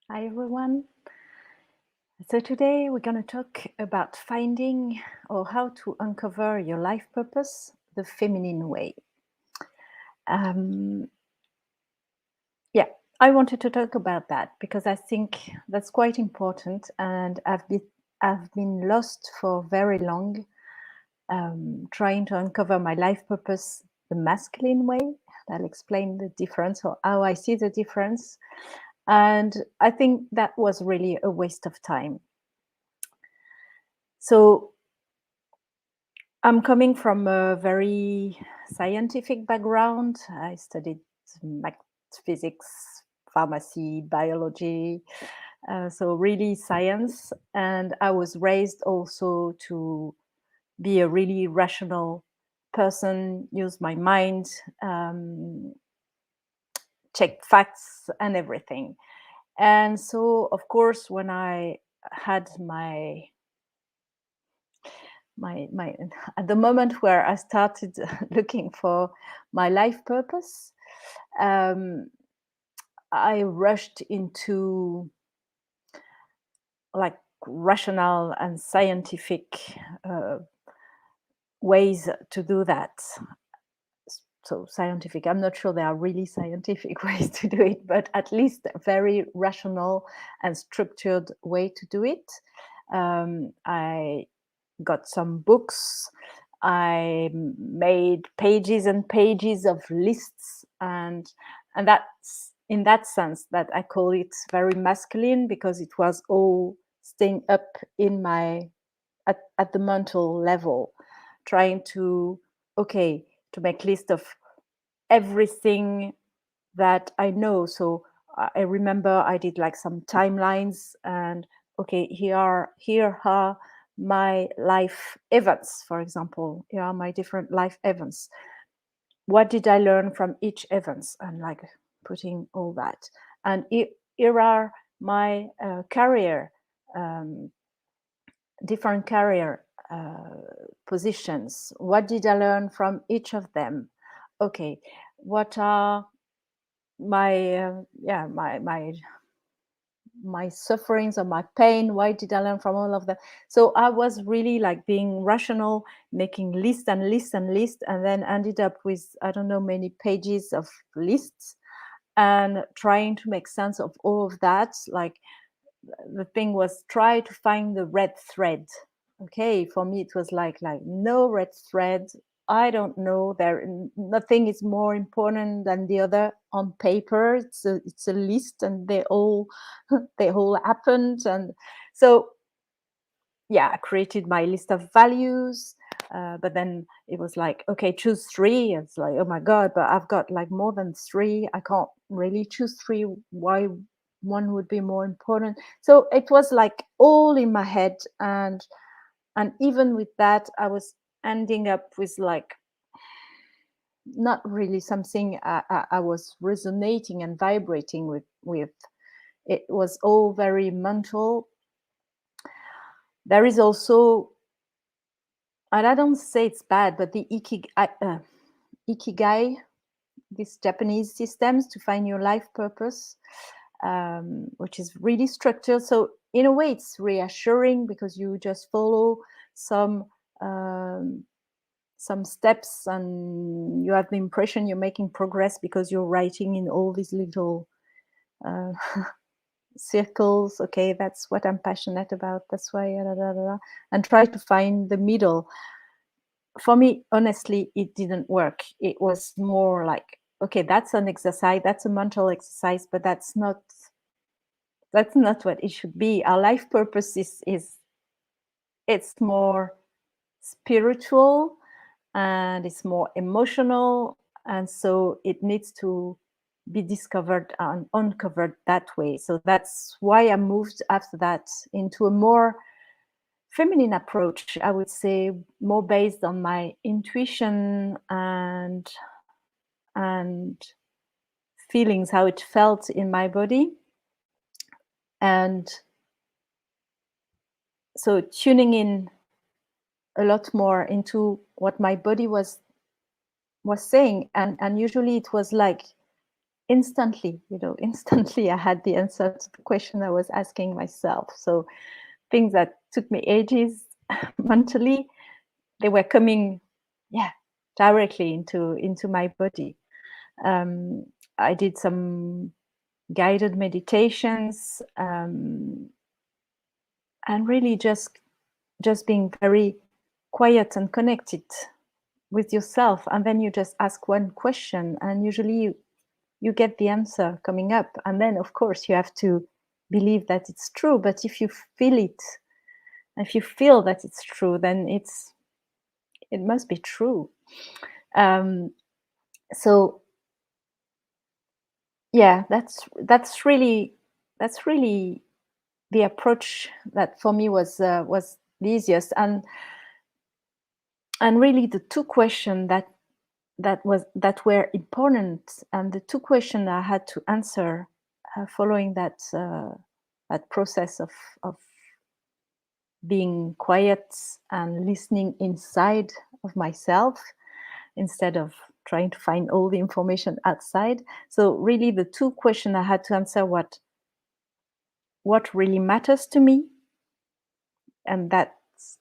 Hi everyone. So today we're going to talk about finding or how to uncover your life purpose the feminine way. Um, yeah, I wanted to talk about that because I think that's quite important, and I've been lost for very long, trying to uncover my life purpose the masculine way. I'll explain the difference or how I see the difference, and I think that was really a waste of time. So I'm coming from a very scientific background. I studied math, physics, pharmacy, biology, so really science. And I was raised also to be a really rational person, use my mind, check facts and everything. And so, of course, when I had my at the moment where I started looking for my life purpose, um, I rushed into like rational and scientific uh, ways to do that. So scientific, I'm not sure there are really scientific ways to do it, but at least a very rational and structured way to do it. I got some books. I made pages and pages of lists, and that's in that sense that I call it very masculine, because it was all staying up in my at the mental level, trying to okay to make list of everything that I know. So I remember I did like some timelines, and okay, here are my life events. For example, here are my different life events. What did I learn from each events? And like putting all that. And here are my career, um, different career positions. What did I learn from each of them? Okay, what are my my sufferings or my pain? Why did I learn from all of that? So I was really like being rational, making lists and lists and lists, and then ended up with I don't know many pages of lists, and trying to make sense of all of that. Like the thing was try to find the red thread. Okay, for me it was like no red thread. I don't know, there nothing is more important than the other on paper. It's a list, and they all they all happened. And so yeah, I created my list of values. But then it was like, okay, choose three. It's like, oh my God, but I've got like more than three. I can't really choose three. Why one would be more important? So it was like all in my head. And even with that, I was ending up with like not really something I was resonating and vibrating with. It was all very mental. There is also, and I don't say it's bad, but the ikigai, these Japanese systems to find your life purpose, which is really structured. So in a way, it's reassuring because you just follow some um, some steps, and you have the impression you're making progress because you're writing in all these little uh, circles. Okay, that's what I'm passionate about. That's why, and try to find the middle. For me, honestly, it didn't work. It was more like, okay, that's an exercise, that's a mental exercise, but that's not what it should be. Our life purpose is it's more spiritual, and it's more emotional, and so it needs to be discovered and uncovered that way. So that's why I moved after that into a more feminine approach, I would say, more based on my intuition and feelings, how it felt in my body. And so tuning in a lot more into what my body was saying. And usually it was like instantly, instantly I had the answer to the question I was asking myself. So things that took me ages mentally, they were coming, yeah, directly into my body. um, I did some guided meditations, and really just being very quiet and connected with yourself, and then you just ask one question, and usually you get the answer coming up, and then of course you have to believe that it's true. But if you feel it, if you feel that it's true, then it must be true. um, so yeah, that's really the approach that for me was the easiest. And really the two questions that were important, and the two questions I had to answer following that process of being quiet and listening inside of myself instead of trying to find all the information outside. So really the two questions I had to answer: what really matters to me, and that's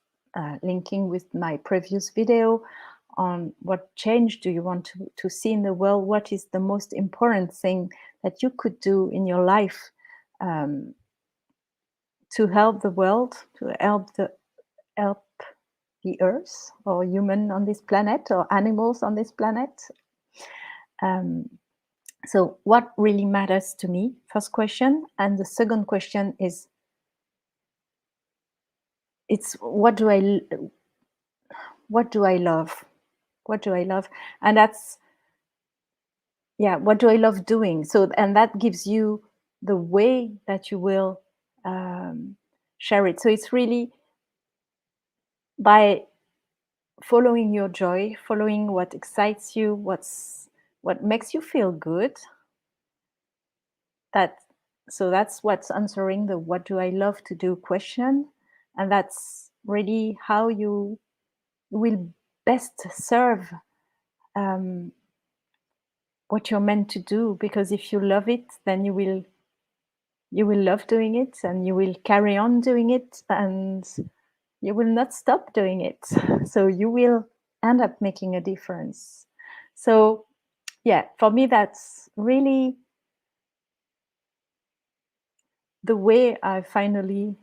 linking with my previous video on what change do you want to see in the world, what is the most important thing that you could do in your life, um, to help the world, to help the earth, or human on this planet, or animals on this planet. um, so what really matters to me, first question. And the second question is, it's what do I love, what do I love? And that's, yeah, what do I love doing? So, and that gives you the way that you will um, share it. So it's really by following your joy, following what excites you, what makes you feel good. That So that's what's answering the what do I love to do question, and that's really how you will best serve um, what you're meant to do. Because if you love it, then you will love doing it, and you will carry on doing it, and you will not stop doing it. So you will end up making a difference. So yeah, for me that's really the way I finally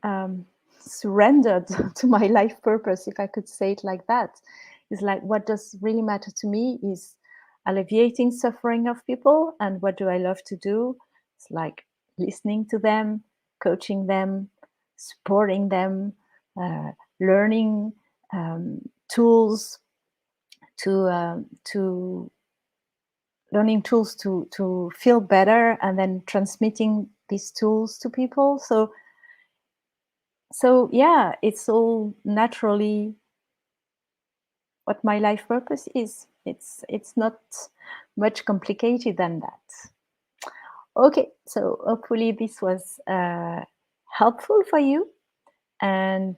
um, surrendered to my life purpose, if I could say it like that. Is like, what does really matter to me is alleviating suffering of people. And what do I love to do? It's like listening to them, coaching them, supporting them, uh, learning tools to learning tools to feel better, and then transmitting these tools to people. So yeah, it's all naturally what my life purpose is. It's not much complicated than that. Okay, so hopefully this was helpful for you, and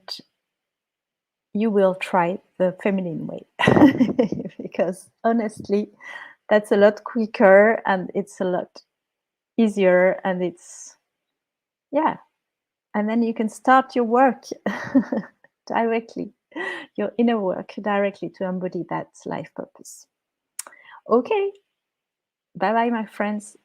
you will try the feminine way. Because honestly, that's a lot quicker, and it's a lot easier, and it's, yeah, and then you can start your work directly, your inner work directly, to embody that life purpose. Okay, bye bye, my friends.